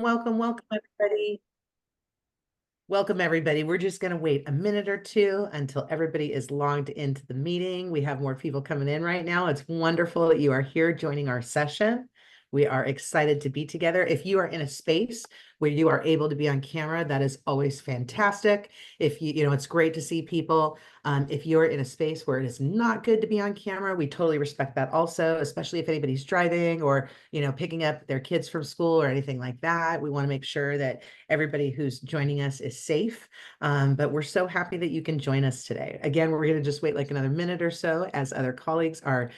Welcome, everybody. Welcome, everybody. We're just going to wait a minute or two until everybody is logged into the meeting. We have more people coming in right now. It's wonderful that you are here joining our session. We are excited to be together. If you are in a space where you are able to be on camera, that is always fantastic. If it's great to see people. If you're in a space where it is not good to be on camera, we totally respect that also, especially if anybody's driving or, picking up their kids from school or anything like that. We want to make sure that everybody who's joining us is safe. But we're so happy that you can join us today. Again, we're going to just wait like another minute or so as other colleagues are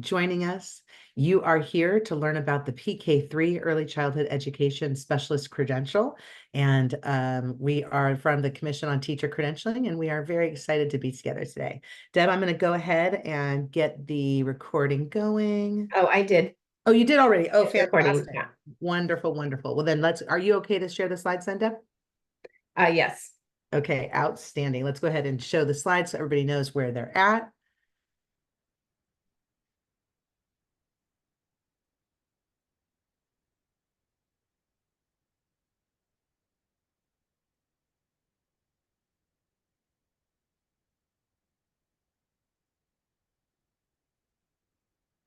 joining us. You are here to learn about the PK-3 Early Childhood Education Specialist Credential. And we are from the Commission on Teacher Credentialing, and we are very excited to be together today. Deb, I'm going to go ahead and get the recording going. Oh, I did. Oh, you did already. Oh, It's fantastic. recording. Yeah. Wonderful, wonderful. Well, then are you okay to share the slides then, Deb? Yes. Okay, outstanding. Let's go ahead and show the slides so everybody knows where they're at.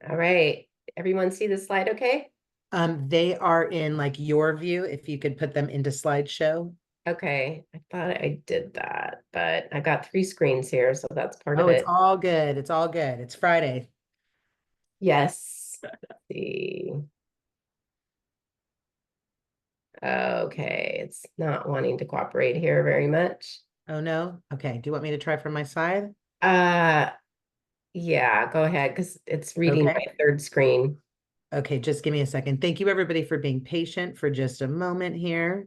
All right. Everyone see the slide okay? They are in like your view, if you could put them into slideshow. Okay. I thought I did that, but I've got 3 screens here, so that's part of Oh, it's it. all good. It's all good. It's Friday. Yes. Let's see. Okay. It's not wanting to cooperate here very much. Oh, no? Okay. Do you want me to try from my side? Uh, yeah, go ahead because it's reading Okay. my 3rd screen. Okay, just give me a second. Thank you, everybody, for being patient for just a moment here.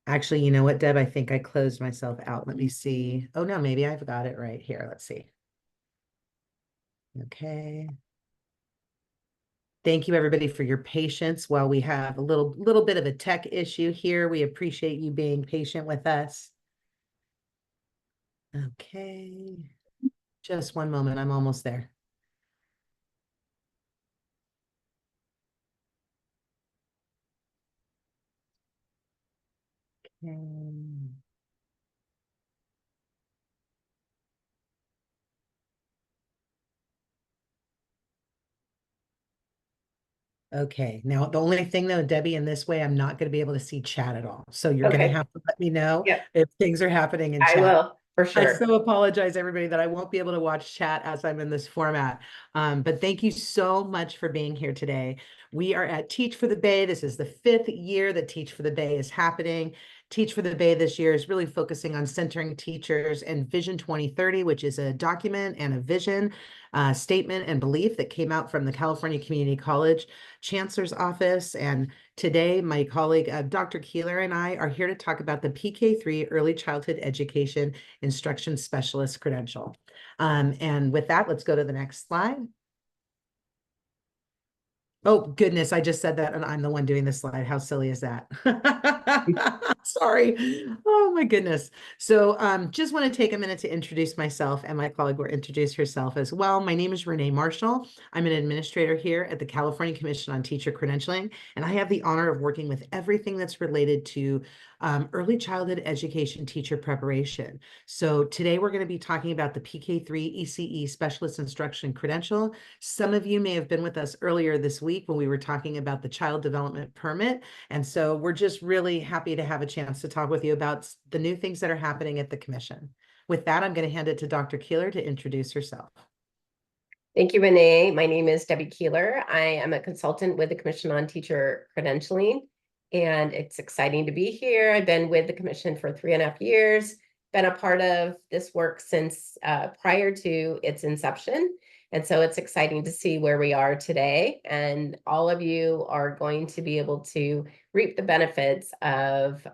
Actually, you know what, Deb? I think I closed myself out. Let me see. Oh, no, maybe I've got it right here. Let's see. Okay. Thank you, everybody, for your patience while we have a little bit of a tech issue here. We appreciate you being patient with us. Okay. Just one moment. I'm almost there. Okay. Okay, now the only thing though, Debbie, in this way, I'm not going to be able to see chat at all. So you're going to Okay. have to let me know Yep. if things are happening in I chat. will for I sure. so apologize, everybody, that I won't be able to watch chat as I'm in this format. But thank you so much for being here today. We are at Teach for the Bay. This is the 5th year that Teach for the Bay is happening. Teach for the Bay this year is really focusing on centering teachers and Vision 2030, which is a document and a vision statement and belief that came out from the California Community College Chancellor's Office. And today, my colleague, Dr. Keeler, and I are here to talk about the PK-3 Early Childhood Education Instruction Specialist Credential. And with that, let's go to the next slide. Oh, goodness, I just said that and I'm the one doing the slide. How silly is that? Sorry. Oh, my goodness. So just want to take a minute to introduce myself, and my colleague will introduce herself as well. My name is Renee Marshall. I'm an administrator here at the California Commission on Teacher Credentialing, and I have the honor of working with everything that's related to early childhood education teacher preparation. So today we're going to be talking about the PK-3 ECE Specialist Instruction Credential. Some of you may have been with us earlier this week when we were talking about the Child Development Permit. And so we're just really happy to have a chance to talk with you about the new things that are happening at the Commission. With that, I'm going to hand it to Dr. Keeler to introduce herself. Thank you, Renee. My name is Debbie Keeler. I am a consultant with the Commission on Teacher Credentialing, and it's exciting to be here. I've been with the Commission for 3.5 years, been a part of this work since prior to its inception. And so it's exciting to see where we are today. And all of you are going to be able to reap the benefits of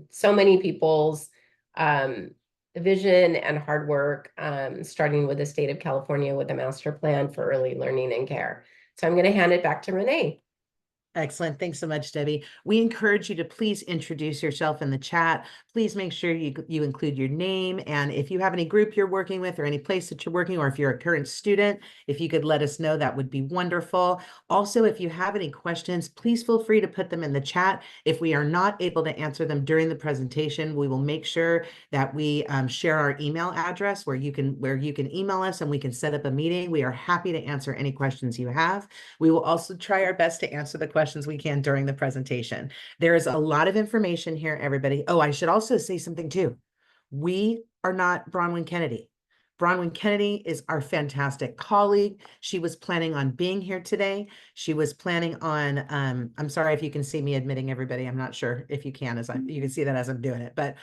so many people's vision and hard work, starting with the state of California with a master plan for early learning and care. So I'm going to hand it back to Renee. Excellent. Thanks so much, Debbie. We encourage you to please introduce yourself in the chat. Please make sure you include your name. And if you have any group you're working with or any place that you're working, or if you're a current student, if you could let us know, that would be wonderful. Also, if you have any questions, please feel free to put them in the chat. If we are not able to answer them during the presentation, we will make sure that we share our email address where you can email us and we can set up a meeting. We are happy to answer any questions you have. We will also try our best to answer the questions we can during the presentation. There is a lot of information here, everybody. Oh, I should also say something too. We are not Bronwyn Kennedy. Bronwyn Kennedy is our fantastic colleague. She was planning on being here today. She was planning on, I'm sorry if you can see me admitting everybody. I'm not sure if you can, you can see that as I'm doing it, but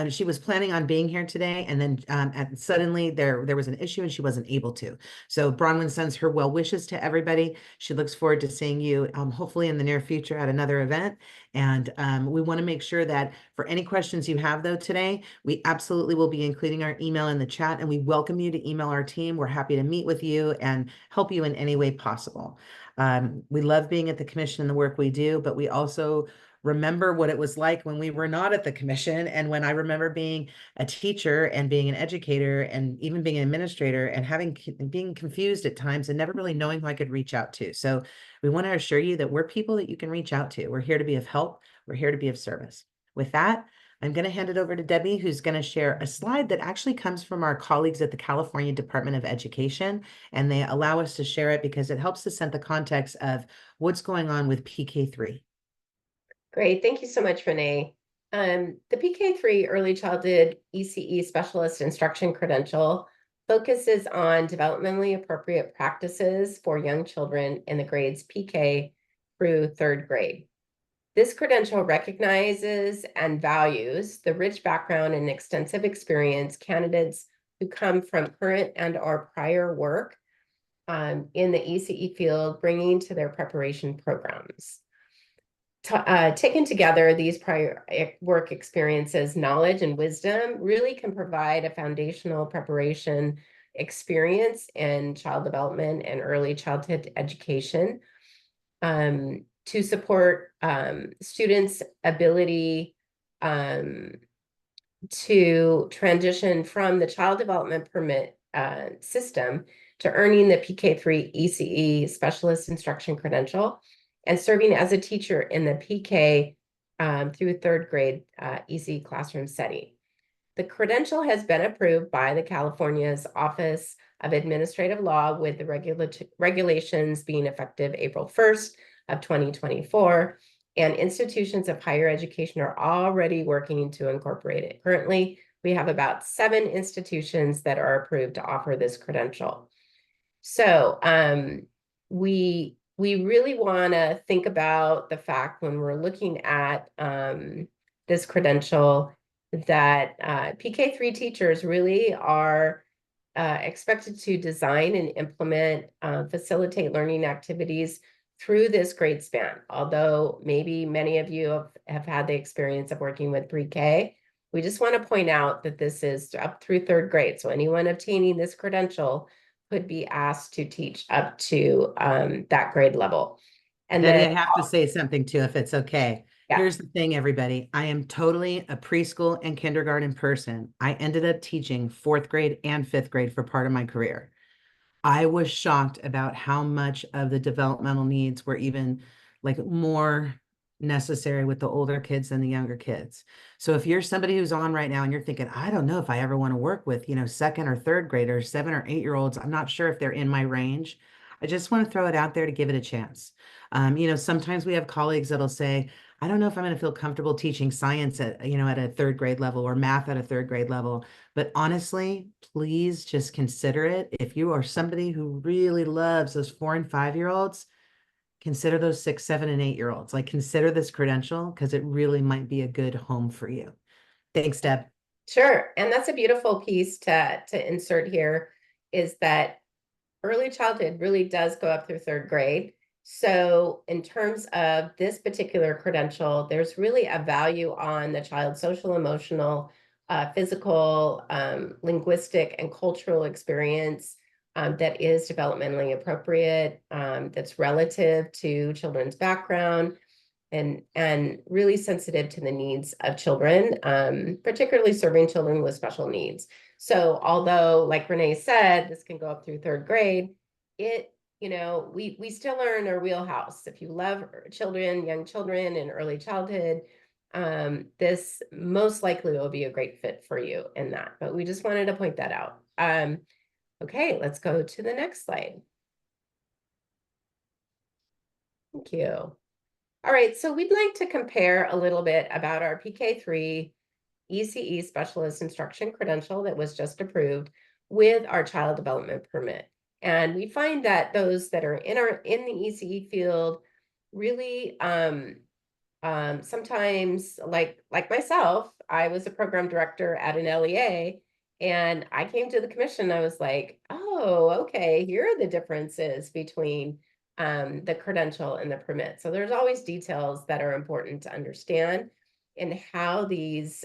she was planning on being here today. And then suddenly there was an issue and she wasn't able to. So Bronwyn sends her well wishes to everybody. She looks forward to seeing you hopefully in the near future at another event. And we want to make sure that for any questions you have though today, we absolutely will be including our email in the chat, and we welcome you to email our team. We're happy to meet with you and help you in any way possible. We love being at the commission and the work we do, but we also remember what it was like when we were not at the commission. And when I remember being a teacher and being an educator and even being an administrator and being confused at times and never really knowing who I could reach out to. So we want to assure you that we're people that you can reach out to. We're here to be of help. We're here to be of service. With that, I'm going to hand it over to Debbie, who's going to share a slide that actually comes from our colleagues at the California Department of Education. And they allow us to share it because it helps to set the context of what's going on with PK-3. Great. Thank you so much, Renee. The PK-3 Early Childhood ECE Specialist Instruction Credential focuses on developmentally appropriate practices for young children in the grades PK through third grade. This credential recognizes and values the rich background and extensive experience candidates who come from current and/or prior work in the ECE field bringing to their preparation programs. Taken together, these prior work experiences, knowledge, and wisdom really can provide a foundational preparation experience in child development and early childhood education to support students' ability to transition from the child development permit system to earning the PK-3 ECE Specialist Instruction Credential and serving as a teacher in the PK through third grade ECE classroom setting. The credential has been approved by the California's Office of Administrative Law, with the regulations being effective April 1st of 2024, and institutions of higher education are already working to incorporate it. Currently, we have about 7 institutions that are approved to offer this credential. So we really want to think about the fact when we're looking at this credential that PK-3 teachers really are expected to design and implement, facilitate learning activities through this grade span. Although maybe many of you have had the experience of working with pre-K, we just want to point out that this is up through third grade. So anyone obtaining this credential could be asked to teach up to that grade level. And Debbie, then I have to say something too, if it's okay. Yeah. Here's the thing, everybody. I am totally a preschool and kindergarten person. I ended up teaching 4th grade and 5th grade for part of my career. I was shocked about how much of the developmental needs were even like more necessary with the older kids than the younger kids. So if you're somebody who's on right now and you're thinking, I don't know if I ever want to work with, 2nd or 3rd graders, 7 or 8-year-olds, I'm not sure if they're in my range. I just want to throw it out there to give it a chance. Sometimes we have colleagues that'll say, I don't know if I'm going to feel comfortable teaching science at a 3rd grade level or math at a 3rd grade level. But honestly, please just consider it. If you are somebody who really loves those 4 and 5-year-olds, consider those 6, 7, and 8-year-olds. Like, consider this credential because it really might be a good home for you. Thanks, Deb. Sure. And that's a beautiful piece to insert here, is that early childhood really does go up through 3rd grade. So in terms of this particular credential, there's really a value on the child's social, emotional, physical, linguistic, and cultural experience that is developmentally appropriate, that's relative to children's background, and really sensitive to the needs of children, particularly serving children with special needs. So although, like Renee said, this can go up through third grade, we still are in our wheelhouse. If you love children, young children, and early childhood, this most likely will be a great fit for you in that. But we just wanted to point that out. Okay, let's go to the next slide. Thank you. All right, so we'd like to compare a little bit about our PK-3 ECE Specialist Instruction Credential that was just approved with our child development permit. And we find that those that are in the ECE field really sometimes, like myself, I was a program director at an LEA, and I came to the commission. I was like, oh, okay, here are the differences between the credential and the permit. So there's always details that are important to understand in how these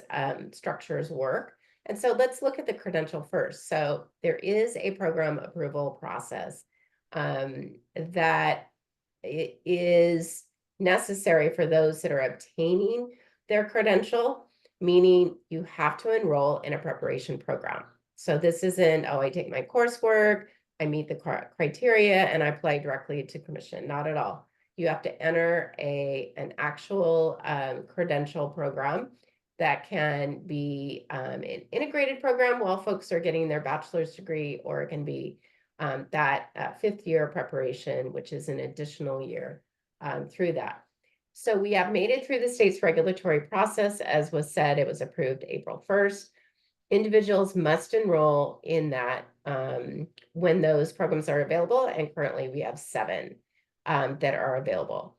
structures work. And so let's look at the credential first. So there is a program approval process that is necessary for those that are obtaining their credential, meaning you have to enroll in a preparation program. So this isn't, oh, I take my coursework, I meet the criteria, and I apply directly to commission. Not at all. You have to enter an actual credential program that can be an integrated program while folks are getting their bachelor's degree, or it can be that fifth year preparation, which is an additional year through that. So we have made it through the state's regulatory process. As was said, it was approved April 1st. Individuals must enroll in that when those programs are available, and currently we have 7 that are available.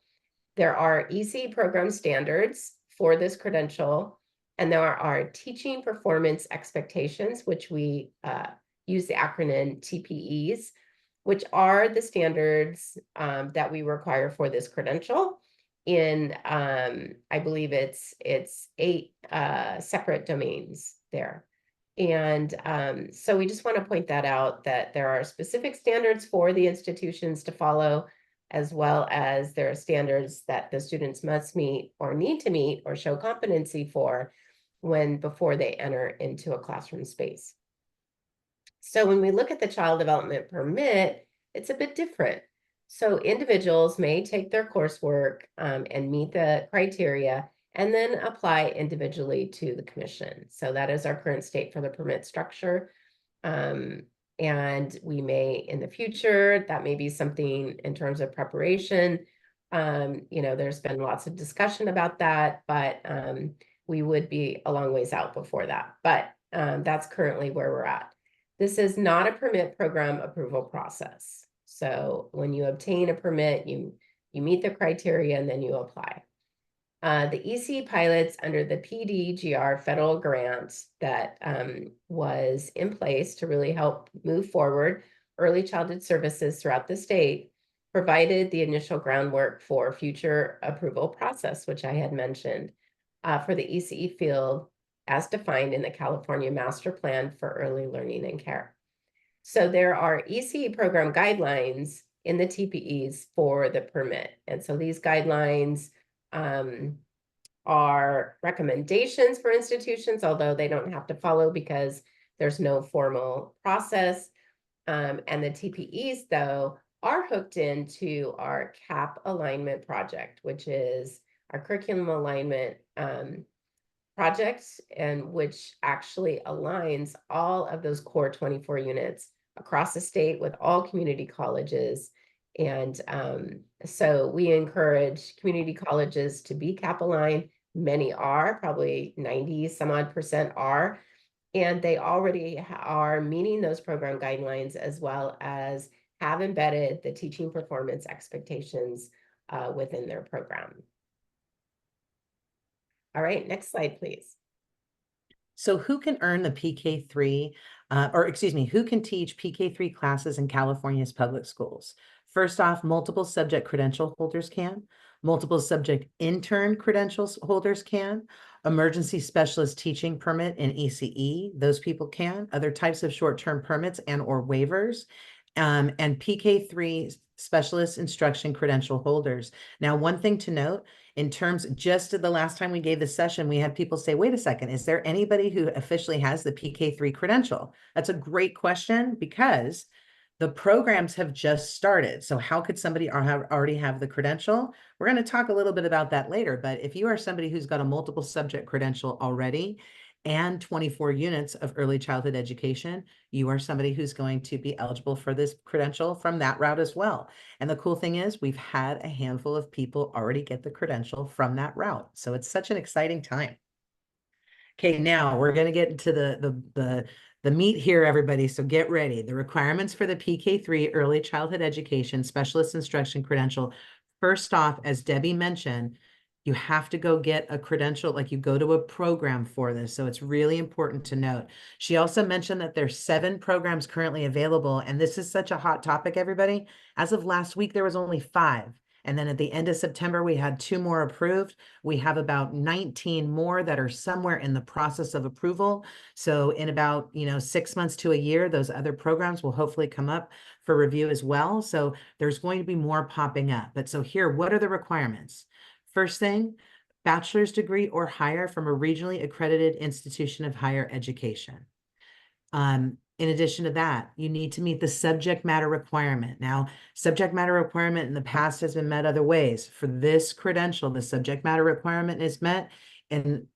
There are ECE program standards for this credential, and there are teaching performance expectations, which we use the acronym TPEs, which are the standards that we require for this credential in, I believe it's 8 separate domains there. And so we just want to point that out, that there are specific standards for the institutions to follow, as well as there are standards that the students must meet or need to meet or show competency for before they enter into a classroom space. So when we look at the child development permit, it's a bit different. So individuals may take their coursework and meet the criteria, and then apply individually to the commission. So that is our current state for the permit structure. And we may, in the future, that may be something in terms of preparation. There's been lots of discussion about that, but we would be a long ways out before that. But that's currently where we're at. This is not a permit program approval process. So when you obtain a permit, you meet the criteria and then you apply. The ECE pilots under the PDGR federal grant that was in place to really help move forward early childhood services throughout the state provided the initial groundwork for future approval process, which I had mentioned, for the ECE field as defined in the California Master Plan for Early Learning and Care. So there are ECE program guidelines in the TPEs for the permit. And so these guidelines are recommendations for institutions, although they don't have to follow because there's no formal process. And the TPEs, though, are hooked into our CAP alignment project, which is our curriculum alignment project, and which actually aligns all of those core 24 units across the state with all community colleges. And so we encourage community colleges to be CAP aligned. Many are, probably 90 some odd % are, and they already are meeting those program guidelines, as well as have embedded the teaching performance expectations within their program. All right, next slide, please. So who can earn the PK-3, who can teach PK-3 classes in California's public schools? First off, multiple subject credential holders can. Multiple subject intern credentials holders can. Emergency specialist teaching permit in ECE, those people can. Other types of short-term permits and or waivers. and PK-3 Specialist Instruction Credential holders. Now, one thing to note, in terms, just the last time we gave the session, we had people say, wait a second, is there anybody who officially has the PK-3 credential? That's a great question, because the programs have just started. So how could somebody already have the credential? We're going to talk a little bit about that later, but if you are somebody who's got a multiple subject credential already and 24 units of early childhood education, you are somebody who's going to be eligible for this credential from that route as well. And the cool thing is, we've had a handful of people already get the credential from that route. So it's such an exciting time. Okay, now we're going to get into the meat here, everybody. So get ready. The requirements for the PK-3 Early Childhood Education Specialist Instruction Credential. First off, as Debbie mentioned, you have to go get a credential, like you go to a program for this. So it's really important to note. She also mentioned that there's 7 programs currently available. And this is such a hot topic, everybody. As of last week, there was only 5. And then at the end of September, we had 2 more approved. We have about 19 more that are somewhere in the process of approval. So in about, 6 months to a year, those other programs will hopefully come up for review as well. So there's going to be more popping up. But so here, what are the requirements? First thing, bachelor's degree or higher from a regionally accredited institution of higher education. In addition to that, you need to meet the subject matter requirement. Now, subject matter requirement in the past has been met other ways. For this credential, the subject matter requirement is met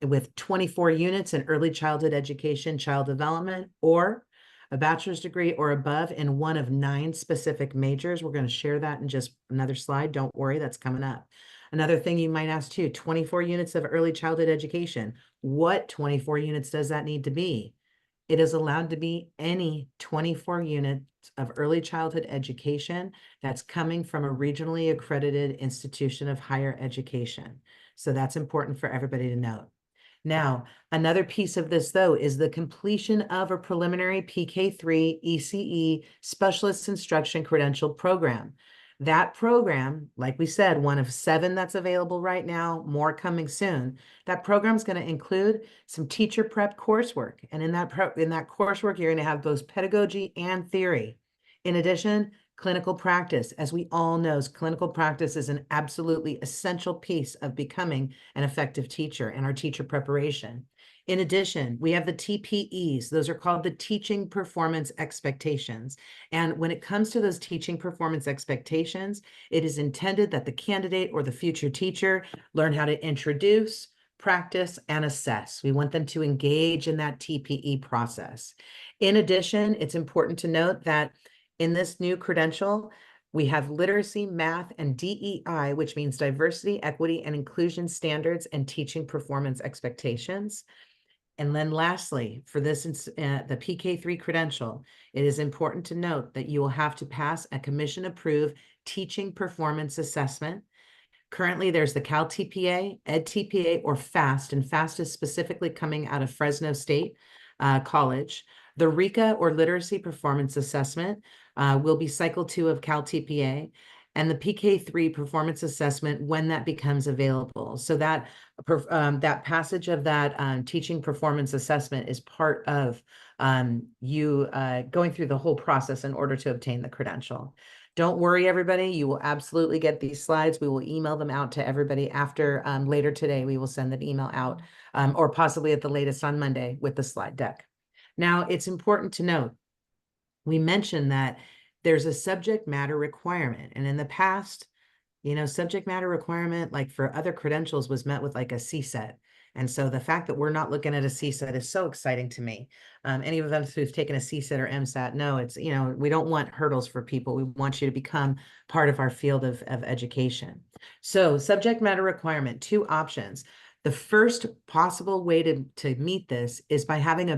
with 24 units in early childhood education, child development, or a bachelor's degree or above in one of 9 specific majors. We're going to share that in just another slide. Don't worry, that's coming up. Another thing you might ask too, 24 units of early childhood education. What 24 units does that need to be? It is allowed to be any 24 units of early childhood education that's coming from a regionally accredited institution of higher education. So that's important for everybody to note. Now, another piece of this, though, is the completion of a preliminary PK-3 ECE Specialist Instruction Credential program. That program, like we said, one of 7 that's available right now, more coming soon. That program is going to include some teacher prep coursework. And in that coursework, you're going to have both pedagogy and theory. In addition, clinical practice. As we all know, clinical practice is an absolutely essential piece of becoming an effective teacher and our teacher preparation. In addition, we have the TPEs. Those are called the Teaching Performance Expectations. And when it comes to those teaching performance expectations, it is intended that the candidate or the future teacher learn how to introduce, practice, and assess. We want them to engage in that TPE process. In addition, it's important to note that in this new credential, we have literacy, math, and DEI, which means diversity, equity, and inclusion standards and teaching performance expectations. And then lastly, for this, the PK-3 credential, it is important to note that you will have to pass a commission-approved teaching performance assessment. Currently, there's the Cal TPA, Ed TPA, or FAST, and FAST is specifically coming out of Fresno State College. The RICA, or Literacy Performance Assessment, will be cycle 2 of Cal TPA, and the PK-3 performance assessment when that becomes available. So that passage of that teaching performance assessment is part of you going through the whole process in order to obtain the credential. Don't worry, everybody. You will absolutely get these slides. We will email them out to everybody after later today. We will send an email out or possibly at the latest on Monday with the slide deck. Now, it's important to note, we mentioned that there's a subject matter requirement. And in the past, subject matter requirement, like for other credentials, was met with like a CSET. And so the fact that we're not looking at a CSET is so exciting to me. Any of us who've taken a CSET or MSAT know it's, we don't want hurdles for people. We want you to become part of our field of education. So subject matter requirement, 2 options. The first possible way to meet this is by having a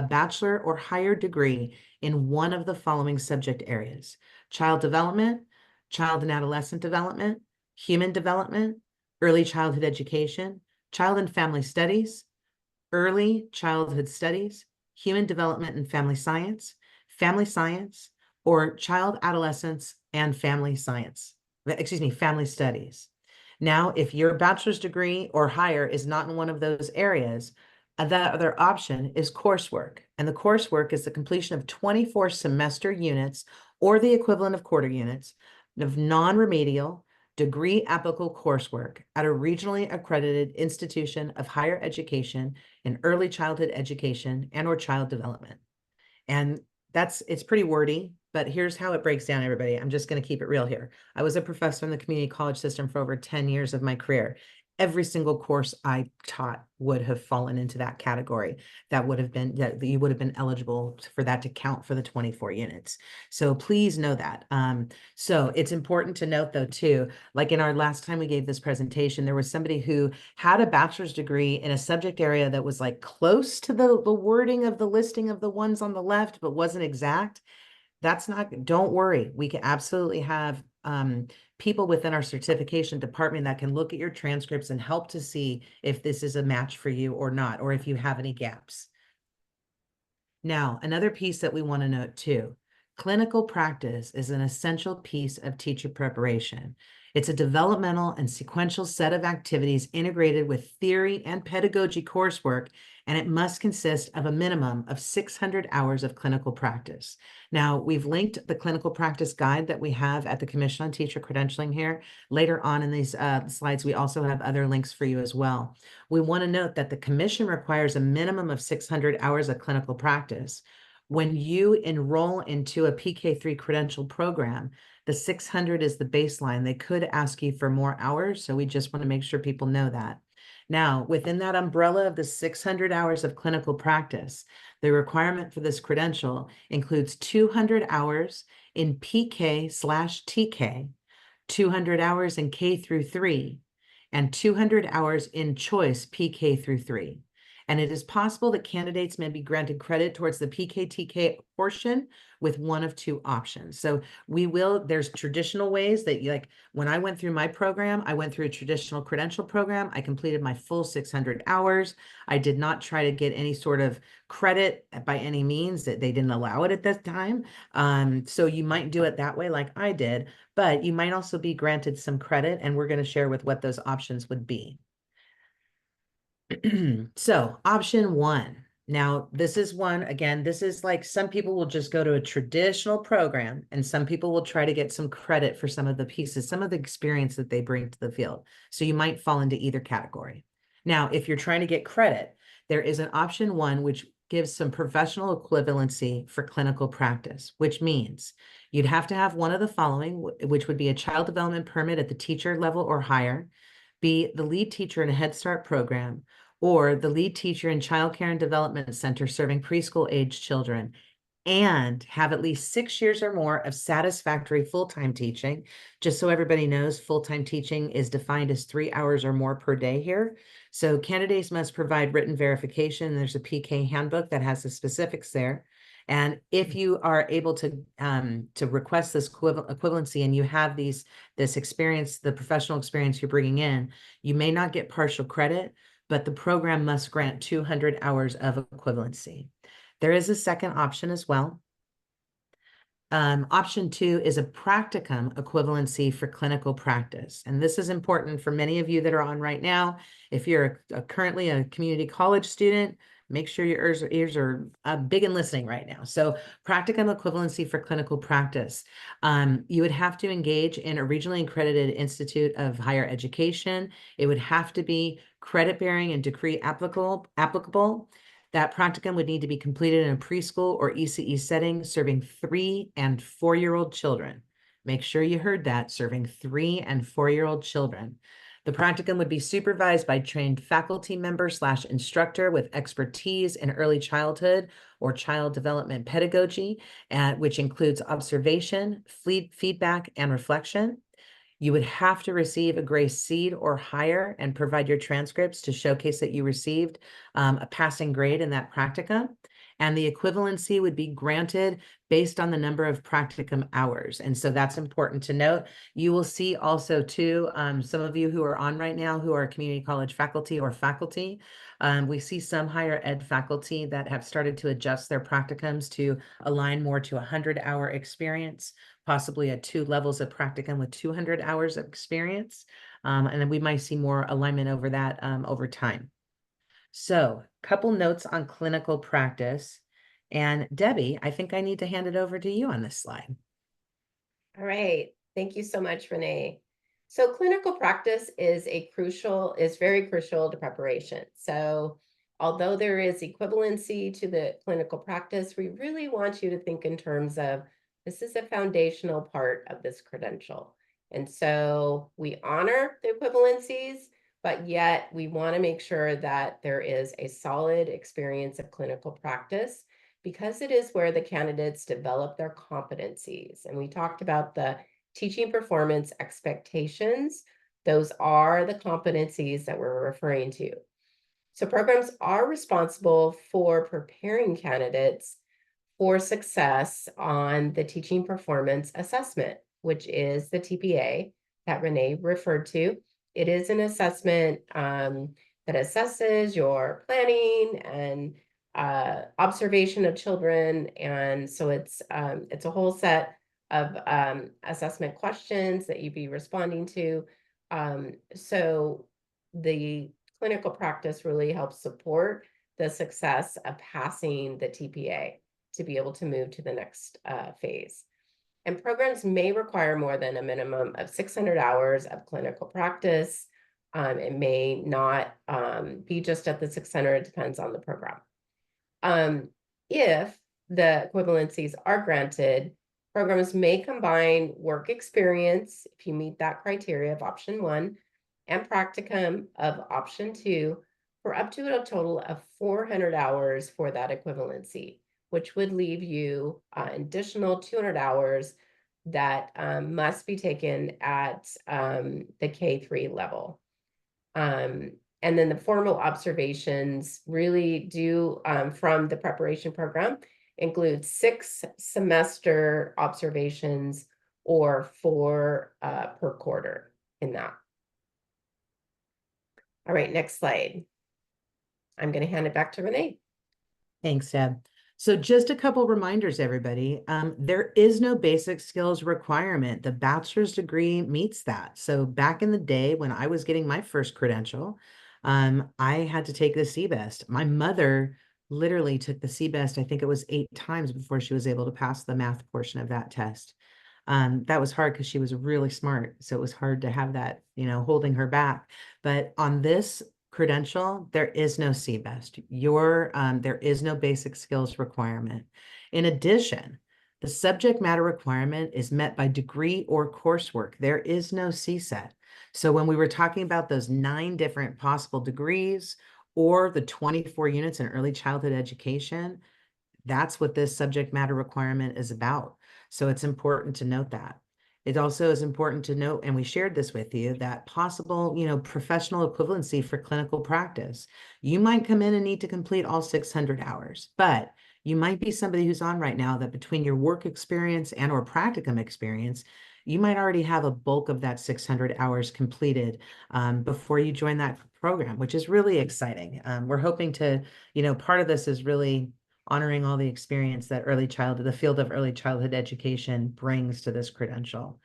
bachelor or higher degree in one of the following subject areas: child development, child and adolescent development, human development, early childhood education, child and family studies, early childhood studies, human development and family science, or child, adolescence, and family studies. Now, if your bachelor's degree or higher is not in one of those areas, That other option is coursework, and the coursework is the completion of 24 semester units or the equivalent of quarter units of non-remedial, degree applicable coursework at a regionally accredited institution of higher education in early childhood education and or child development. And it's pretty wordy, but here's how it breaks down, everybody. I'm just going to keep it real here. I was a professor in the community college system for over 10 years of my career. Every single course I taught would have fallen into that category. That you would have been eligible for that to count for the 24 units. So please know that. So it's important to note though, too, like in our last time we gave this presentation, there was somebody who had a bachelor's degree in a subject area that was like close to the wording of the listing of the ones on the left, but wasn't exact. Don't worry. We can absolutely have people within our certification department that can look at your transcripts and help to see if this is a match for you or not, or if you have any gaps. Now, another piece that we want to note too, clinical practice is an essential piece of teacher preparation. It's a developmental and sequential set of activities integrated with theory and pedagogy coursework, and it must consist of a minimum of 600 hours of clinical practice. Now, we've linked the clinical practice guide that we have at the Commission on Teacher Credentialing here. Later on in these slides, we also have other links for you as well. We want to note that the Commission requires a minimum of 600 hours of clinical practice. When you enroll into a PK-3 credential program, the 600 is the baseline. They could ask you for more hours, so we just want to make sure people know that. Now, within that umbrella of the 600 hours of clinical practice, the requirement for this credential includes 200 hours in PK/TK, 200 hours in K through 3, and 200 hours in choice PK through 3. And it is possible that candidates may be granted credit towards the PK-TK portion with one of two options. So there's traditional ways that like when I went through my program, I went through a traditional credential program. I completed my full 600 hours. I did not try to get any sort of credit by any means, that they didn't allow it at that time. So you might do it that way like I did, but you might also be granted some credit, and we're going to share with what those options would be. So option one. Now, this is one, again, this is like some people will just go to a traditional program and some people will try to get some credit for some of the pieces, some of the experience that they bring to the field. So you might fall into either category. Now, if you're trying to get credit, there is an option one, which gives some professional equivalency for clinical practice, which means you'd have to have one of the following, which would be a child development permit at the teacher level or higher, be the lead teacher in a Head Start program, or the lead teacher in Child Care and Development Center serving preschool age children, and have at least 6 years or more of satisfactory full-time teaching. Just so everybody knows, full-time teaching is defined as 3 hours or more per day here. So candidates must provide written verification. There's a PK handbook that has the specifics there. And if you are able to request this equivalency and you have this experience, the professional experience you're bringing in, you may not get partial credit, but the program must grant 200 hours of equivalency. There is a second option as well. Option two is a practicum equivalency for clinical practice. And this is important for many of you that are on right now. If you're currently a community college student, make sure your ears are big and listening right now. So practicum equivalency for clinical practice. You would have to engage in a regionally accredited institute of higher education. It would have to be credit bearing and degree applicable. That practicum would need to be completed in a preschool or ECE setting, serving 3- and 4-year-old children. Make sure you heard that, serving 3- and 4-year-old children. The practicum would be supervised by trained faculty member / instructor with expertise in early childhood or child development pedagogy, which includes observation, feedback, and reflection. You would have to receive a grade C or higher and provide your transcripts to showcase that you received a passing grade in that practicum. And the equivalency would be granted based on the number of practicum hours. And so that's important to note. You will see also too, some of you who are on right now who are community college faculty or faculty, we see some higher ed faculty that have started to adjust their practicums to align more to 100-hour experience, possibly at 2 levels of practicum with 200 hours of experience. And then we might see more alignment over that over time. So, couple notes on clinical practice. And Debbie, I think I need to hand it over to you on this slide. All right. Thank you so much, Renee. So clinical practice is very crucial to preparation. So although there is equivalency to the clinical practice, we really want you to think in terms of this is a foundational part of this credential. And so we honor the equivalencies, but yet we want to make sure that there is a solid experience of clinical practice because it is where the candidates develop their competencies. And we talked about the teaching performance expectations. Those are the competencies that we're referring to. So programs are responsible for preparing candidates for success on the teaching performance assessment, which is the TPA that Renee referred to. It is an assessment that assesses your planning and observation of children. And so it's a whole set of assessment questions that you'd be responding to. So the clinical practice really helps support the success of passing the TPA to be able to move to the next phase. And programs may require more than a minimum of 600 hours of clinical practice. It may not be just at the 600, it depends on the program. If the equivalencies are granted, programs may combine work experience, if you meet that criteria of option 1, and practicum of option 2 for up to a total of 400 hours for that equivalency, which would leave you an additional 200 hours that must be taken at the K-3 level. And then the formal observations really do from the preparation program include 6 semester observations or 4 per quarter in that. All right, next slide. I'm going to hand it back to Renee. Thanks, Deb. So just a couple reminders, everybody. There is no basic skills requirement. The bachelor's degree meets that. So back in the day when I was getting my first credential, I had to take the CBEST. My mother literally took the CBEST, I think it was 8 times before she was able to pass the math portion of that test. That was hard because she was really smart. So it was hard to have that, holding her back. But on this credential, there is no CBEST. There is no basic skills requirement. In addition, the subject matter requirement is met by degree or coursework. There is no CSET. So when we were talking about those 9 different possible degrees or the 24 units in early childhood education, that's what this subject matter requirement is about. So it's important to note that. It also is important to note, and we shared this with you, that possible, professional equivalency for clinical practice. You might come in and need to complete all 600 hours, but you might be somebody who's on right now that between your work experience and or practicum experience, you might already have a bulk of that 600 hours completed before you join that program, which is really exciting. We're hoping to, part of this is really honoring all the experience that the field of early childhood education brings to this credential.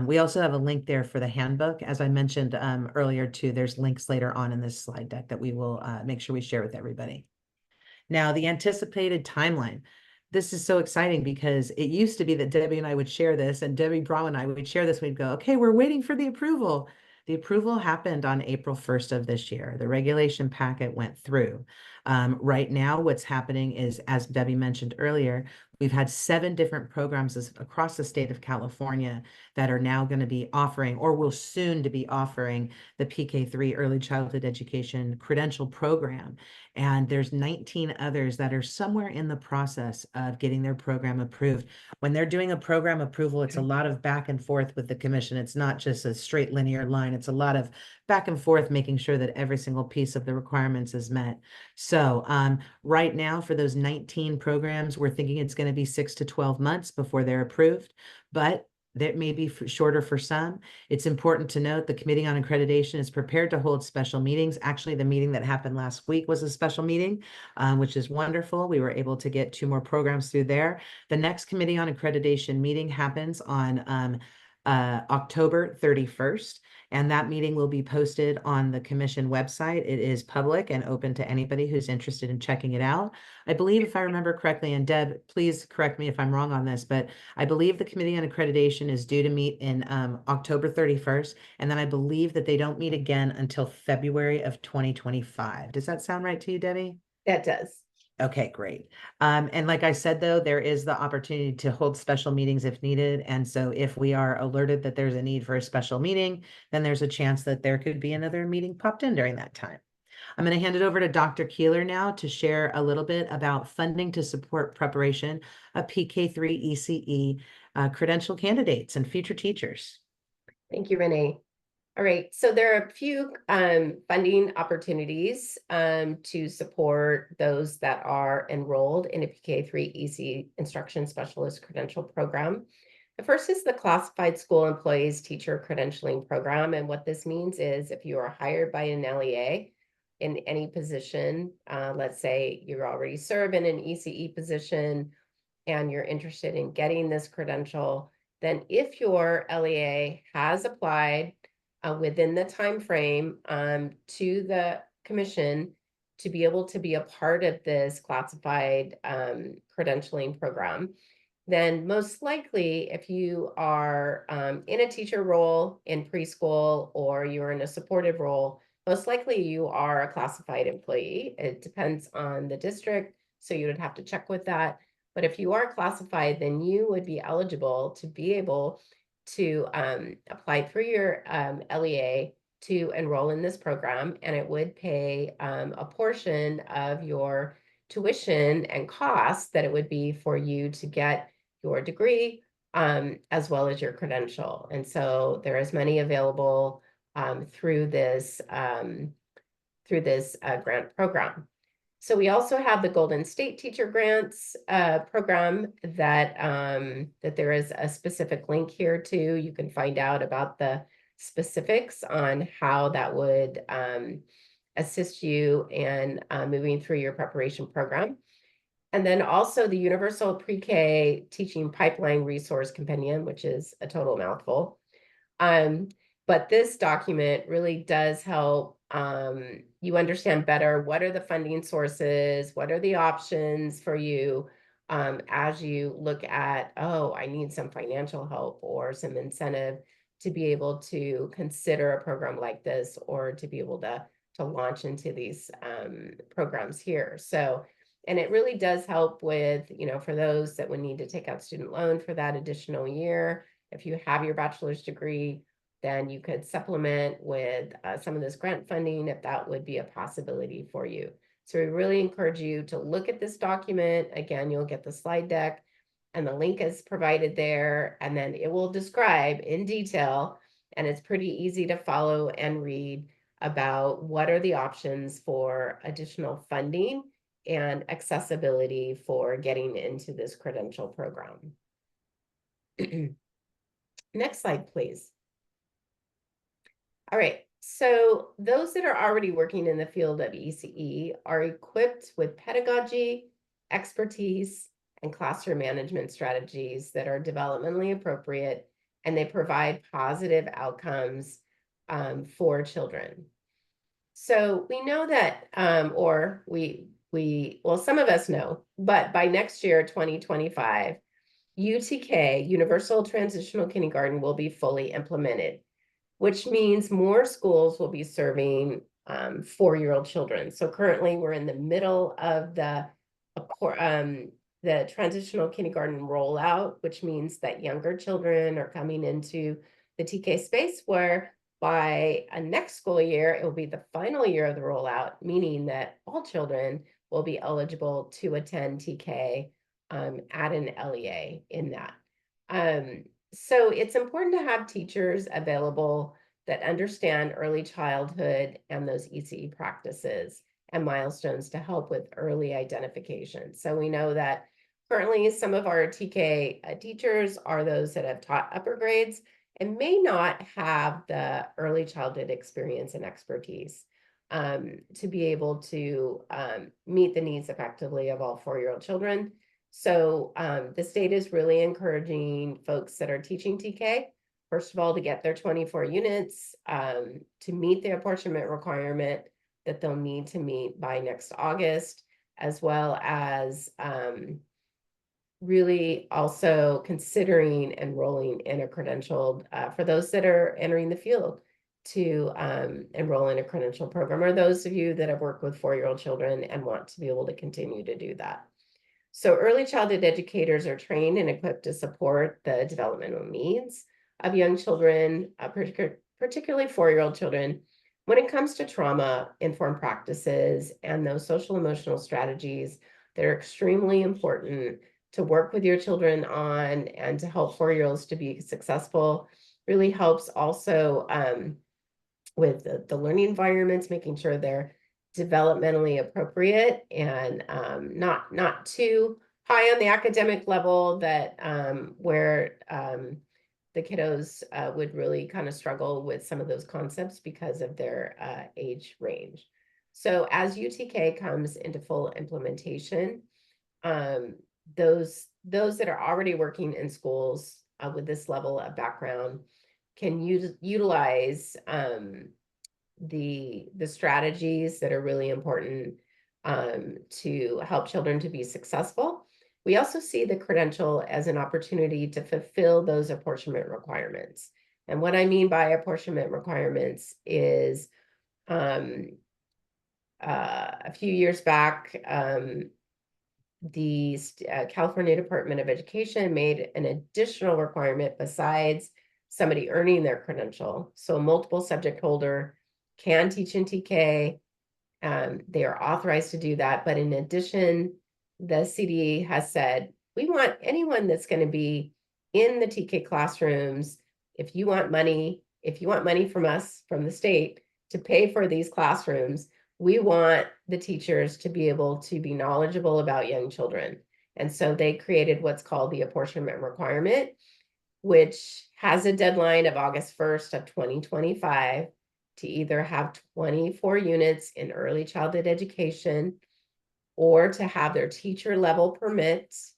We also have a link there for the handbook. As I mentioned earlier too, there's links later on in this slide deck that we will make sure we share with everybody. Now, the anticipated timeline. This is so exciting because it used to be that Debbie and I would share this, and Debbie Bronwyn and I would share this. We'd go, okay, we're waiting for the approval. The approval happened on April 1st of this year. The regulation packet went through. Right now, what's happening is, as Debbie mentioned earlier, we've had 7 different programs across the state of California that are now going to be offering, or will soon to be offering, the PK-3 Early Childhood Education Credential Program. And there's 19 others that are somewhere in the process of getting their program approved. When they're doing a program approval, it's a lot of back and forth with the commission. It's not just a straight linear line. It's a lot of back and forth, making sure that every single piece of the requirements is met. So right now for those 19 programs, we're thinking it's going to be 6 to 12 months before they're approved, but that may be shorter for some. It's important to note the Committee on Accreditation is prepared to hold special meetings. Actually, the meeting that happened last week was a special meeting, which is wonderful. We were able to get 2 more programs through there. The next Committee on Accreditation meeting happens on October 31st. And that meeting will be posted on the commission website. It is public and open to anybody who's interested in checking it out. I believe, if I remember correctly, and Deb, please correct me if I'm wrong on this, but I believe the Committee on Accreditation is due to meet in October 31st. And then I believe that they don't meet again until February of 2025. Does that sound right to you, Debbie? That does. Okay, great. And like I said, though, there is the opportunity to hold special meetings if needed. And so if we are alerted that there's a need for a special meeting, then there's a chance that there could be another meeting popped in during that time. I'm going to hand it over to Dr. Keeler now to share a little bit about funding to support preparation of PK-3 ECE credential candidates and future teachers. Thank you, Renee. All right, so there are a few funding opportunities to support those that are enrolled in a PK-3 ECE Instruction Specialist Credential Program. The first is the Classified School Employees Teacher Credentialing Program, and what this means is if you are hired by an LEA in any position, let's say you already serve in an ECE position and you're interested in getting this credential, then if your LEA has applied within the time frame to the commission to be able to be a part of this classified credentialing program, then most likely if you are in a teacher role in preschool or you're in a supportive role, most likely you are a classified employee. It depends on the district, so you would have to check with that. But if you are classified, then you would be eligible to be able to apply through your LEA to enroll in this program, and it would pay a portion of your tuition and costs that it would be for you to get your degree as well as your credential. And so there is money available through this grant program. So we also have the Golden State Teacher Grants program that there is a specific link here to. You can find out about the specifics on how that would assist you in moving through your preparation program. And then also the Universal Pre-K Teaching Pipeline Resource Compendium, which is a total mouthful. But this document really does help you understand better what are the funding sources, what are the options for you as you look at, oh, I need some financial help or some incentive to be able to consider a program like this or to be able to launch into these programs here. So, and it really does help with, for those that would need to take out student loan for that additional year. If you have your bachelor's degree, then you could supplement with some of this grant funding if that would be a possibility for you. So we really encourage you to look at this document. Again, you'll get the slide deck and the link is provided there, and then it will describe in detail, and it's pretty easy to follow and read about what are the options for additional funding and accessibility for getting into this credential program. Next slide, please. All right, so those that are already working in the field of ECE are equipped with pedagogy, expertise, and classroom management strategies that are developmentally appropriate, and they provide positive outcomes for children. So we know that, well, some of us know, but by next year, 2025, UTK, Universal Transitional Kindergarten, will be fully implemented, which means more schools will be serving 4-year-old children. So currently we're in the middle of the transitional kindergarten rollout, which means that younger children are coming into the TK space, where by next school year, it will be the final year of the rollout, meaning that all children will be eligible to attend TK at an LEA in that. So it's important to have teachers available that understand early childhood and those ECE practices and milestones to help with early identification. So we know that currently some of our TK teachers are those that have taught upper grades and may not have the early childhood experience and expertise to be able to meet the needs effectively of all 4-year-old children. So the state is really encouraging folks that are teaching TK first of all, to get their 24 units, to meet the apportionment requirement that they'll need to meet by next August, as well as really also considering enrolling in a credentialed, for those that are entering the field to enroll in a credential program, or those of you that have worked with 4-year-old children and want to be able to continue to do that. So early childhood educators are trained and equipped to support the developmental needs of young children, particularly 4-year-old children, when it comes to trauma-informed practices and those social emotional strategies that are extremely important to work with your children on and to help 4-year-olds to be successful. Really helps also with the learning environments, making sure they're developmentally appropriate and not too high on the academic level that where the kiddos would really kind of struggle with some of those concepts because of their age range. So as UTK comes into full implementation, those that are already working in schools with this level of background can utilize the strategies that are really important to help children to be successful. We also see the credential as an opportunity to fulfill those apportionment requirements. And what I mean by apportionment requirements is a few years back, the California Department of Education made an additional requirement besides somebody earning their credential. So a multiple subject holder can teach in TK. They are authorized to do that. But in addition, the CDE has said, we want anyone that's going to be in the TK classrooms, if you want money from us, from the state, to pay for these classrooms, we want the teachers to be able to be knowledgeable about young children. And so they created what's called the apportionment requirement, which has a deadline of August 1st of 2025 to either have 24 units in early childhood education or to have their teacher level permits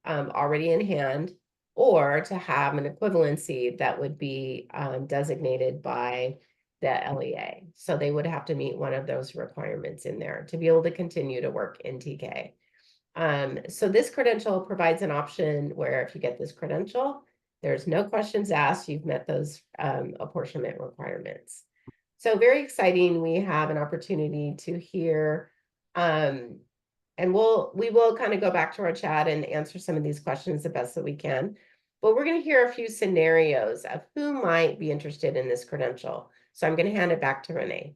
already in hand, or to have an equivalency that would be designated by the LEA. So they would have to meet one of those requirements in there to be able to continue to work in TK. So this credential provides an option where if you get this credential, there's no questions asked, you've met those apportionment requirements. So very exciting. We have an opportunity to hear, and we will kind of go back to our chat and answer some of these questions the best that we can. But we're going to hear a few scenarios of who might be interested in this credential. So I'm going to hand it back to Renee.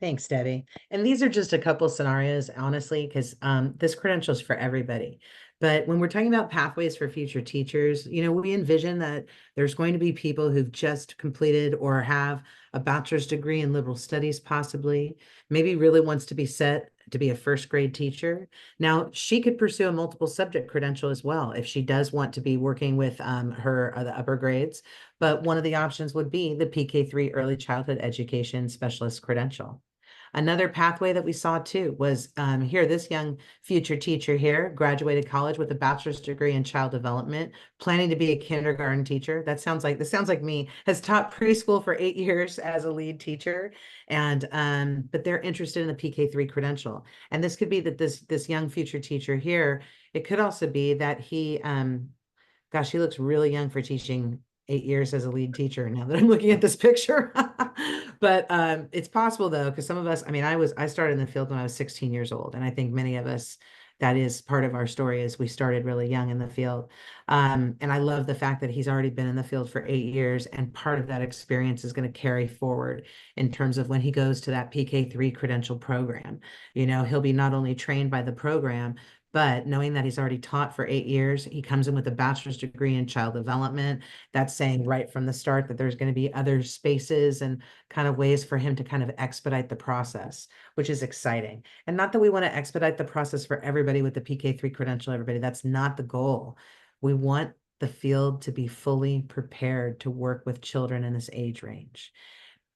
Thanks, Debbie. And these are just a couple scenarios, honestly, because this credential is for everybody. But when we're talking about pathways for future teachers, we envision that there's going to be people who've just completed or have a bachelor's degree in liberal studies, possibly, maybe really wants to be set to be a first grade teacher. Now, she could pursue a multiple subject credential as well if she does want to be working with the upper grades. But one of the options would be the PK-3 Early Childhood Education Specialist Credential. Another pathway that we saw too was here, this young future teacher here graduated college with a bachelor's degree in child development, planning to be a kindergarten teacher. This sounds like me, has taught preschool for 8 years as a lead teacher. And but they're interested in the PK-3 credential. And this could be that this young future teacher here, it could also be that he gosh, he looks really young for teaching 8 years as a lead teacher now that I'm looking at this picture. But it's possible though, because some of us, I started in the field when I was 16 years old. And I think many of us, that is part of our story, is we started really young in the field. And I love the fact that he's already been in the field for 8 years. And part of that experience is going to carry forward in terms of when he goes to that PK-3 credential program. He'll be not only trained by the program, but knowing that he's already taught for 8 years, he comes in with a bachelor's degree in child development. That's saying right from the start that there's going to be other spaces and kind of ways for him to kind of expedite the process, which is exciting. And not that we want to expedite the process for everybody with the PK-3 credential, everybody. That's not the goal. We want the field to be fully prepared to work with children in this age range.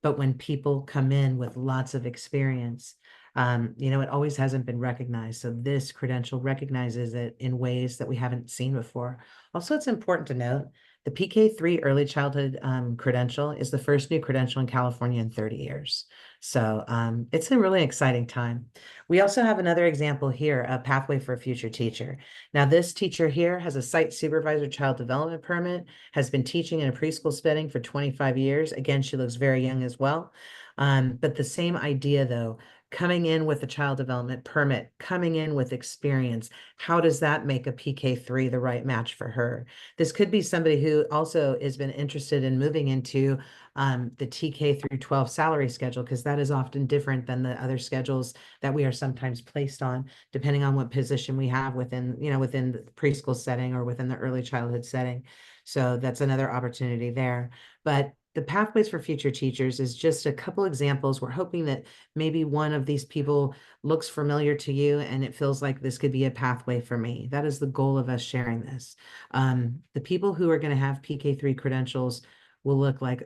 But when people come in with lots of experience, it always hasn't been recognized. So this credential recognizes it in ways that we haven't seen before. Also, it's important to note The PK-3 Early Childhood Credential is the first new credential in California in 30 years. So it's a really exciting time. We also have another example here, a pathway for a future teacher. Now, this teacher here has a site supervisor child development permit, has been teaching in a preschool setting for 25 years. Again, she looks very young as well. But the same idea, though, coming in with a child development permit, coming in with experience, how does that make a PK-3 the right match for her? This could be somebody who also has been interested in moving into the TK through 12 salary schedule, because that is often different than the other schedules that we are sometimes placed on, depending on what position we have within, within the preschool setting or within the early childhood setting. So that's another opportunity there. But the Pathways for Future Teachers is just a couple examples. We're hoping that maybe one of these people looks familiar to you and it feels like this could be a pathway for me. That is the goal of us sharing this. The people who are going to have PK-3 credentials will look like,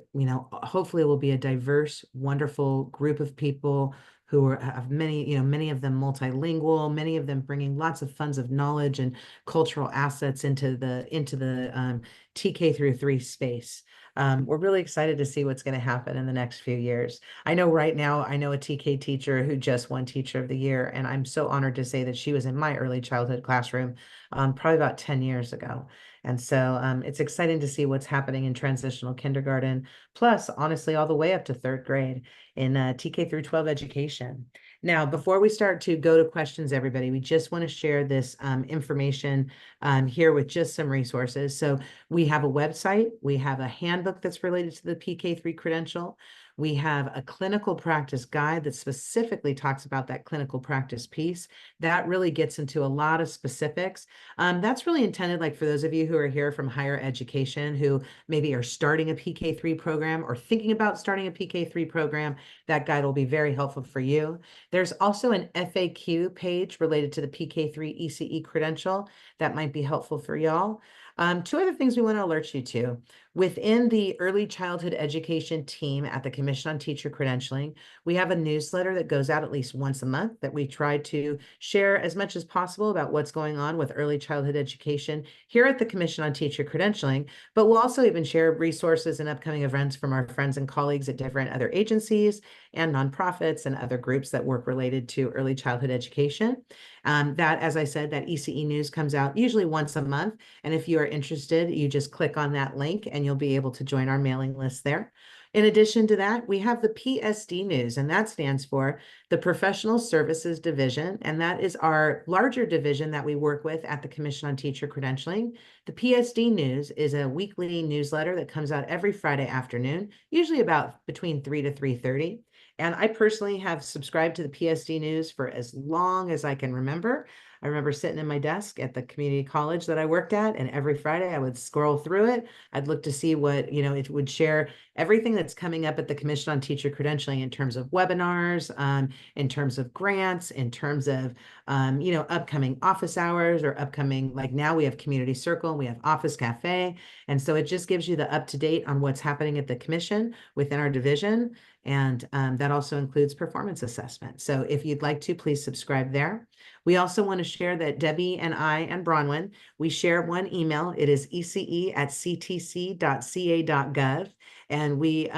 hopefully it will be a diverse, wonderful group of people who have many of them multilingual, many of them bringing lots of funds of knowledge and cultural assets into the TK through 3 space. We're really excited to see what's going to happen in the next few years. I know right now, I know a TK teacher who just won Teacher of the Year, and I'm so honored to say that she was in my early childhood classroom probably about 10 years ago. And so it's exciting to see what's happening in transitional kindergarten, plus honestly, all the way up to 3rd grade in TK through 12 education. Now, before we start to go to questions, everybody, we just want to share this information here with just some resources. So we have a website, we have a handbook that's related to the PK-3 credential. We have a clinical practice guide that specifically talks about that clinical practice piece. That really gets into a lot of specifics. That's really intended, like for those of you who are here from higher education, who maybe are starting a PK-3 program or thinking about starting a PK-3 program, that guide will be very helpful for you. There's also an FAQ page related to the PK-3 ECE credential that might be helpful for y'all. 2 other things we want to alert you to. Within the early childhood education team at the Commission on Teacher Credentialing, we have a newsletter that goes out at least once a month that we try to share as much as possible about what's going on with early childhood education here at the Commission on Teacher Credentialing, but we'll also even share resources and upcoming events from our friends and colleagues at different other agencies and nonprofits and other groups that work related to early childhood education. That, as I said, that ECE news comes out usually once a month. And if you are interested, you just click on that link and you'll be able to join our mailing list there. In addition to that, we have the PSD news, and that stands for the Professional Services Division. And that is our larger division that we work with at the Commission on Teacher Credentialing. The PSD news is a weekly newsletter that comes out every Friday afternoon, usually about between 3 to 3:30. And I personally have subscribed to the PSD news for as long as I can remember. I remember sitting in my desk at the community college that I worked at, and every Friday I would scroll through it. I'd look to see what, it would share everything that's coming up at the Commission on Teacher Credentialing in terms of webinars, in terms of grants, in terms of, upcoming office hours or upcoming, like now we have Community Circle, we have Office Cafe. And so it just gives you the up-to-date on what's happening at the commission within our division. And that also includes performance assessment. So if you'd like to, please subscribe there. We also want to share that Debbie and I and Bronwyn, we share one email. It is ece@ctc.ca.gov. And we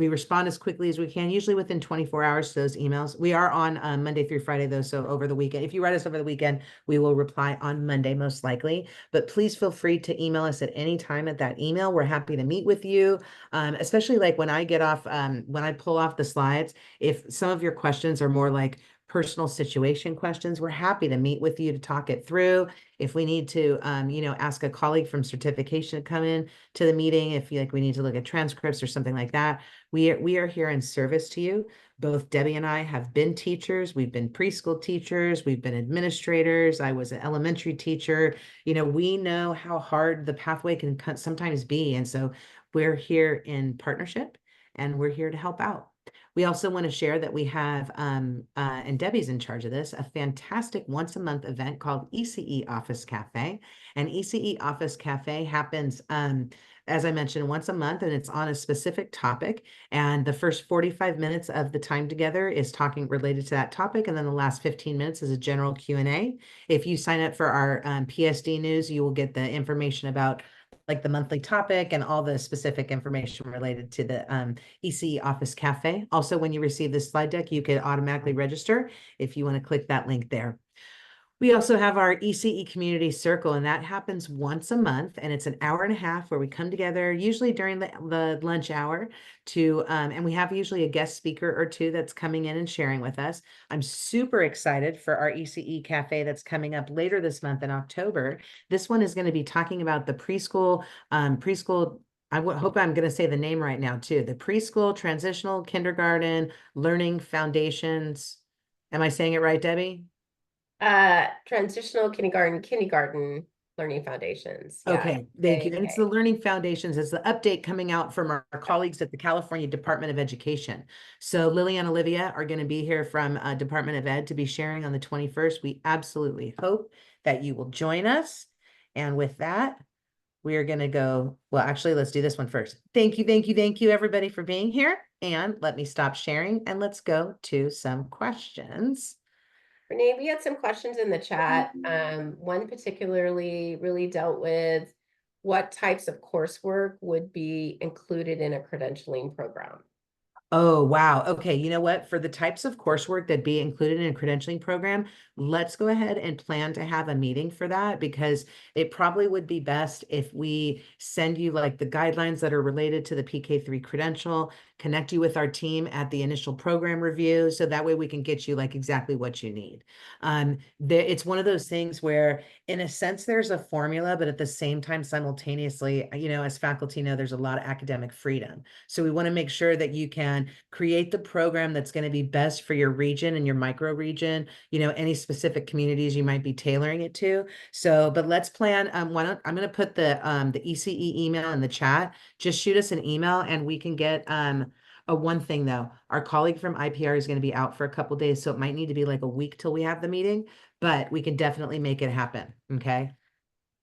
respond as quickly as we can, usually within 24 hours to those emails. We are on Monday through Friday, though, so over the weekend. If you write us over the weekend, we will reply on Monday, most likely. But please feel free to email us at any time at that email. We're happy to meet with you, especially like when I get off, when I pull off the slides. If some of your questions are more like personal situation questions, we're happy to meet with you to talk it through. If we need to, ask a colleague from certification to come in to the meeting, if we need to look at transcripts or something like that, we are here in service to you. Both Debbie and I have been teachers. We've been preschool teachers. We've been administrators. I was an elementary teacher. We know how hard the pathway can sometimes be. And so we're here in partnership and we're here to help out. We also want to share that we have, and Debbie's in charge of this, a fantastic once a month event called ECE Office Cafe. And ECE Office Cafe happens, as I mentioned, once a month, and it's on a specific topic. And the first 45 minutes of the time together is talking related to that topic. And then the last 15 minutes is a general Q&A. If you sign up for our PSD news, you will get the information about like the monthly topic and all the specific information related to the ECE Office Cafe. Also, when you receive this slide deck, you could automatically register if you want to click that link there. We also have our ECE Community Circle, and that happens once a month, and it's an hour and a half where we come together, usually during the lunch hour, and we have usually a guest speaker or two that's coming in and sharing with us. I'm super excited for our ECE Cafe that's coming up later this month in October. This one is going to be talking about the preschool. I hope I'm going to say the name right now too. The preschool, transitional, kindergarten, learning foundations. Am I saying it right, Debbie? Transitional kindergarten learning foundations. Yeah. Okay, thank you. And it's the Okay. Learning Foundations. It's the update coming out from our colleagues at the California Department of Education. So Lily and Olivia are going to be here from Department of Ed to be sharing on the 21st. We absolutely hope that you will join us. And with that, we are going to go. Well, actually, let's do this one first. Thank you, thank you, thank you, everybody, for being here. And let me stop sharing and let's go to some questions. Renee, we had some questions in the chat. One particularly really dealt with what types of coursework would be included in a credentialing program. Oh, wow. Okay. You know what? For the types of coursework that be included in a credentialing program, let's go ahead and plan to have a meeting for that, because it probably would be best if we send you like the guidelines that are related to the PK-3 credential, connect you with our team at the initial program review. So that way we can get you like exactly what you need. It's one of those things where in a sense, there's a formula, but at the same time, simultaneously, as faculty know, there's a lot of academic freedom. So we want to make sure that you can create the program that's going to be best for your region and your micro region, any specific communities you might be tailoring it to. So, but let's plan. I'm going to put the ECE email in the chat. Just shoot us an email and we can get one thing though, our colleague from IPR is going to be out for a couple days, so it might need to be like a week till we have the meeting, but we can definitely make it happen. Okay.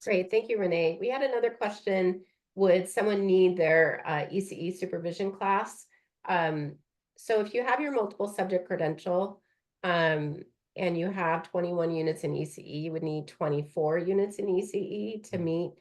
Great, thank you, Renee. We had another question. Would someone need their ECE supervision class? So if you have your multiple subject credential and you have 21 units in ECE, you would need 24 units in ECE to meet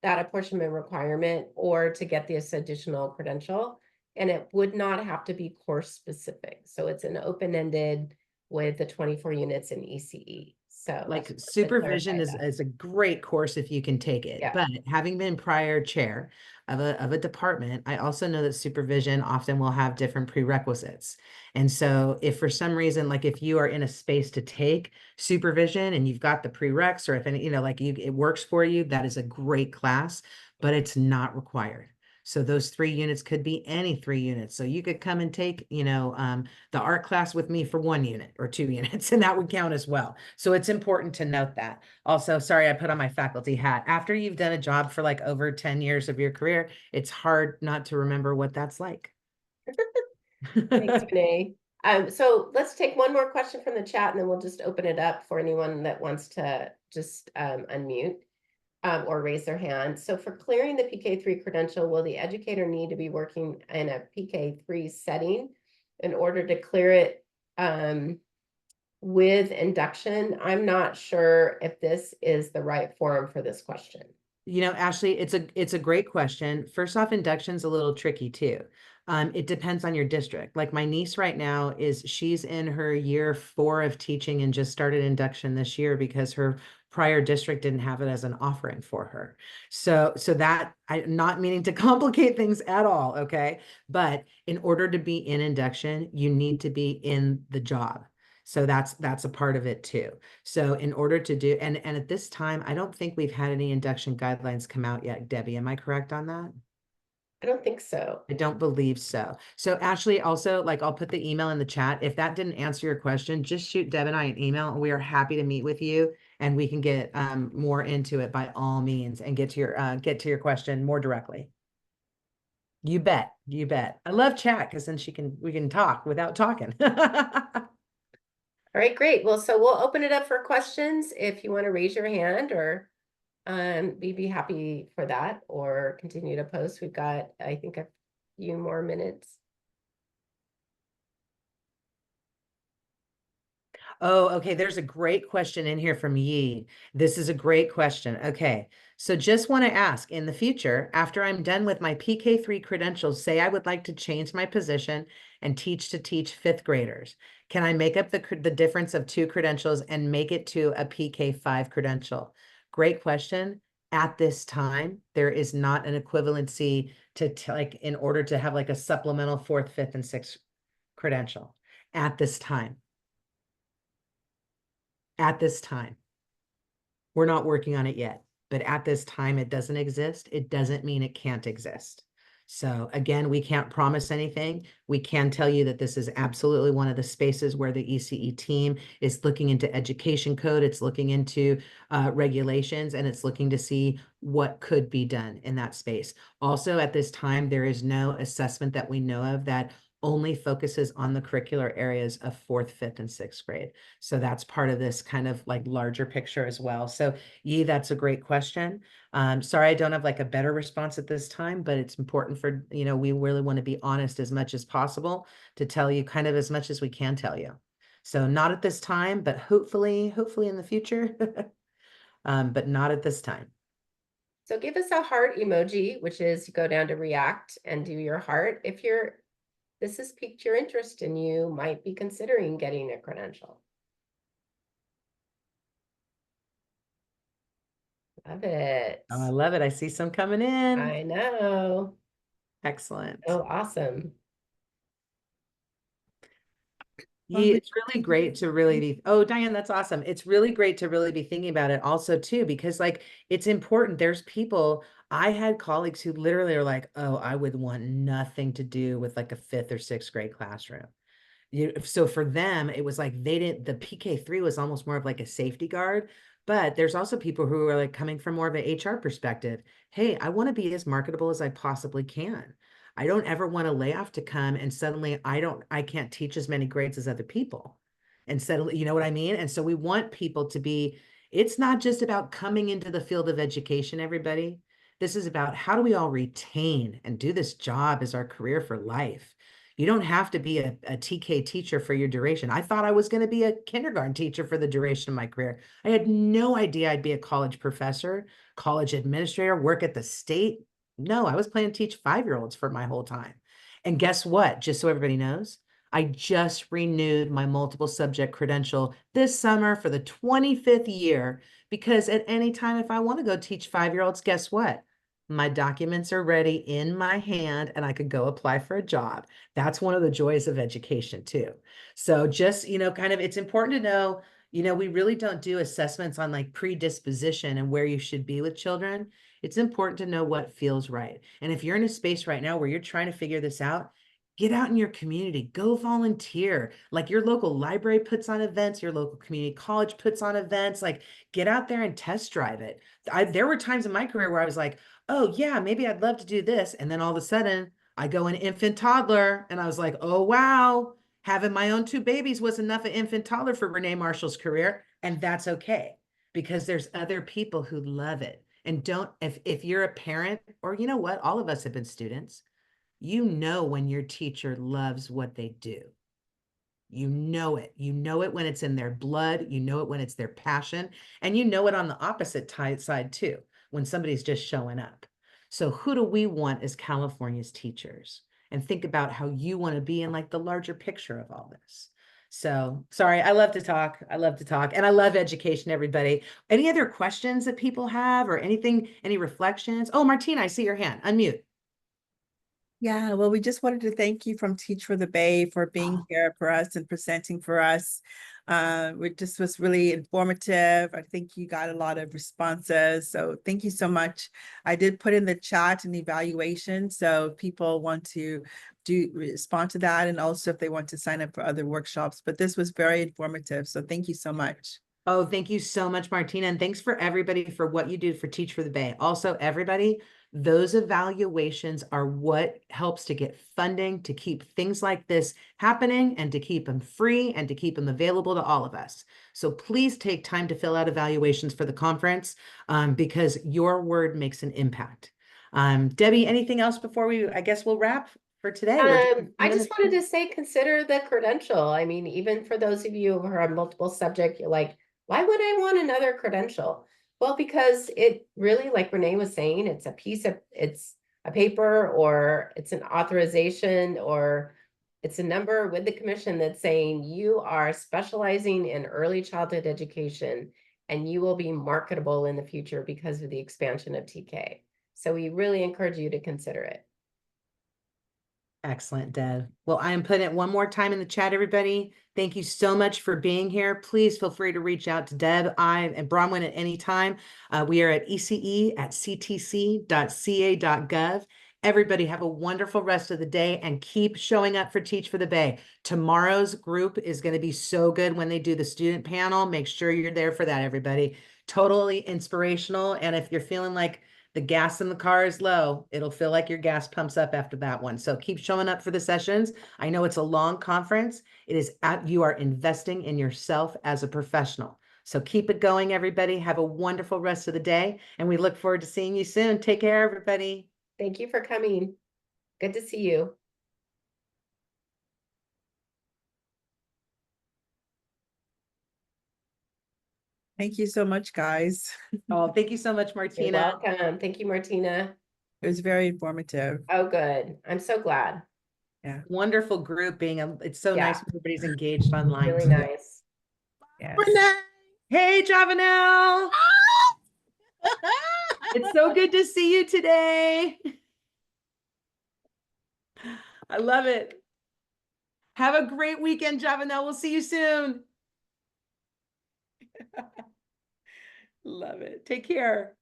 that apportionment requirement or to get this additional credential. And it would not have to be course specific. So it's an open-ended with the 24 units in ECE. So like supervision is a great course if you can take it. Yeah. But having been prior chair of a department, I also know that supervision often will have different prerequisites. And so if for some reason, like if you are in a space to take supervision and you've got the prereqs, or if any, it works for you, that is a great class, but it's not required. So those 3 units could be any 3 units. So you could come and take, the art class with me for 1 unit or 2 units, and that would count as well. So it's important to note that. Also, sorry, I put on my faculty hat. After you've done a job for like over 10 years of your career, it's hard not to remember what that's like. Thanks, Renee. So let's take one more question from the chat and then we'll just open it up for anyone that wants to just unmute or raise their hand. So for clearing the PK-3 credential, will the educator need to be working in a PK-3 setting in order to clear it with induction? I'm not sure if this is the right forum for this question. Ashley, it's a great question. First off, induction's a little tricky too. It depends on your district. Like my niece right now she's in her year 4 of teaching and just started induction this year because her prior district didn't have it as an offering for her. So that I'm not meaning to complicate things at all. Okay. But in order to be in induction, you need to be in the job. So that's a part of it too. So in order to do, and at this time, I don't think we've had any induction guidelines come out yet. Debbie, am I correct on that? I don't think so. I don't believe so. So Ashley, also, like I'll put the email in the chat. If that didn't answer your question, just shoot Deb and I an email and we are happy to meet with you and we can get more into it by all means and get to your question more directly. You bet. You bet. I love chat because then we can talk without talking. All right, great. Well, so we'll open it up for questions if you want to raise your hand or we'd be happy for that or continue to post. We've got, I think, a few more minutes. Oh, okay. There's a great question in here from Yi. This is a great question. Okay. So just want to ask in the future, after I'm done with my PK-3 credentials, say I would like to change my position and teach fifth graders. Can I make up the difference of two credentials and make it to a PK-5 credential? Great question. At this time, there is not an equivalency to like in order to have like a supplemental fourth, fifth, and sixth credential at this time. At this time. We're not working on it yet, but at this time, it doesn't exist. It doesn't mean it can't exist. So again, we can't promise anything. We can tell you that this is absolutely one of the spaces where the ECE team is looking into education code. It's looking into regulations, and it's looking to see what could be done in that space. Also, at this time, there is no assessment that we know of that only focuses on the curricular areas of fourth, fifth, and sixth grade. So that's part of this kind of like larger picture as well. So Yi, that's a great question. Sorry, I don't have like a better response at this time, but it's important for, we really want to be honest as much as possible to tell you kind of as much as we can tell you. So not at this time, but hopefully in the future, but not at this time. So give us a heart emoji, which is you go down to react and do your heart if this has piqued your interest and you might be considering getting a credential. Love it. Oh, I love it. I see some coming in. I know. Excellent. Oh, awesome. Yeah, it's really great to really be, oh, Diane, that's awesome. It's really great to really be thinking about it also too, because like, it's important. There's people, I had colleagues who literally are like, oh, I would want nothing to do with like a fifth or sixth grade classroom. So for them, it was like the PK-3 was almost more of like a safety guard. But there's also people who are like coming from more of an HR perspective. Hey, I want to be as marketable as I possibly can. I don't ever want a layoff to come and suddenly I can't teach as many grades as other people. And suddenly, you know what I mean? And so we want people to be, it's not just about coming into the field of education, everybody. This is about how do we all retain and do this job as our career for life. You don't have to be a TK teacher for your duration. I thought I was going to be a kindergarten teacher for the duration of my career. I had no idea I'd be a college professor, college administrator, work at the state. No, I was planning to teach 5-year-olds for my whole time. And guess what? Just so everybody knows, I just renewed my multiple subject credential this summer for the 25th year, because at any time, if I want to go teach 5-year-olds, guess what? My documents are ready in my hand and I could go apply for a job. That's one of the joys of education too. So just, kind of, it's important to know, we really don't do assessments on like predisposition and where you should be with children. It's important to know what feels right. And if you're in a space right now where you're trying to figure this out, get out in your community, go volunteer. Like your local library puts on events, your local community college puts on events, like get out there and test drive it. There were times in my career where I was like, oh yeah, maybe I'd love to do this. And then all of a sudden I go in infant toddler and I was like, oh, wow, having my own 2 babies was enough of infant toddler for Renee Marshall's career. And that's okay, because there's other people who love it. And if you're a parent, or you know what, all of us have been students, when your teacher loves what they do. You know it. You know it when it's in their blood. You know it when it's their passion. And you know it on the opposite side too, when somebody's just showing up. So who do we want as California's teachers? And think about how you want to be in like the larger picture of all this. So sorry, I love to talk. I love to talk. And I love education, everybody. Any other questions that people have or anything, any reflections? Oh, Martina, I see your hand. Unmute. Yeah, well, we just wanted to thank you from Teach for the Bay for being here for us and presenting for us. It just was really informative. I think you got a lot of responses. So thank you so much. I did put in the chat an evaluation. So if people want to respond to that, and also if they want to sign up for other workshops, but this was very informative. So thank you so much. Oh, thank you so much, Martina. And thanks for everybody for what you do for Teach for the Bay. Also, everybody, those evaluations are what helps to get funding, to keep things like this happening and to keep them free and to keep them available to all of us. So please take time to fill out evaluations for the conference, because your word makes an impact. Debbie, anything else before I guess we'll wrap for today? We're just I just minutes wanted to say, consider the credential. I mean, even for those of you who are multiple subject, you're like, why would I want another credential? Well, because it really, like Renee was saying, it's a paper, or it's an authorization, or it's a number with the commission that's saying you are specializing in early childhood education and you will be marketable in the future because of the expansion of TK. So we really encourage you to consider it. Excellent, Deb. Well, I am putting it one more time in the chat, everybody. Thank you so much for being here. Please feel free to reach out to Deb, and Bronwyn at any time. We are at ece@ctc.ca.gov. Everybody have a wonderful rest of the day and keep showing up for Teach for the Bay. Tomorrow's group is going to be so good when they do the student panel. Make sure you're there for that, everybody. Totally inspirational. And if you're feeling like the gas in the car is low, it'll feel like your gas pumps up after that one. So keep showing up for the sessions. I know it's a long conference. You are investing in yourself as a professional. So keep it going, everybody. Have a wonderful rest of the day. And we look forward to seeing you soon. Take care, everybody. Thank you for coming. Good to see you. Thank you so much, guys. Oh, thank you so much, You're Martina. welcome. Thank you, Martina. It was very informative. Oh, good. I'm so glad. Yeah. Wonderful group it's so nice Yeah. when everybody's engaged online. Really too. nice. Yes. Hey, Javanel. It's so good to see you today. I love it. Have a great weekend, Javanel. We'll see you soon. Love it. Take care.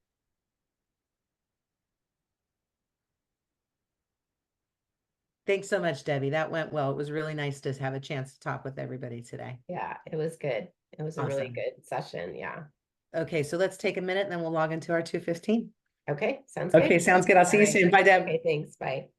Thanks so much, Debbie. That went well. It was really nice to have a chance to talk with everybody today. Yeah, it was good. It was a really Awesome. good session. Yeah. Okay, so let's take a minute and then we'll log into our 2:15. Okay, sounds good. Okay, sounds good. I'll see you All right. soon. Bye, Deb. Okay, thanks. Bye.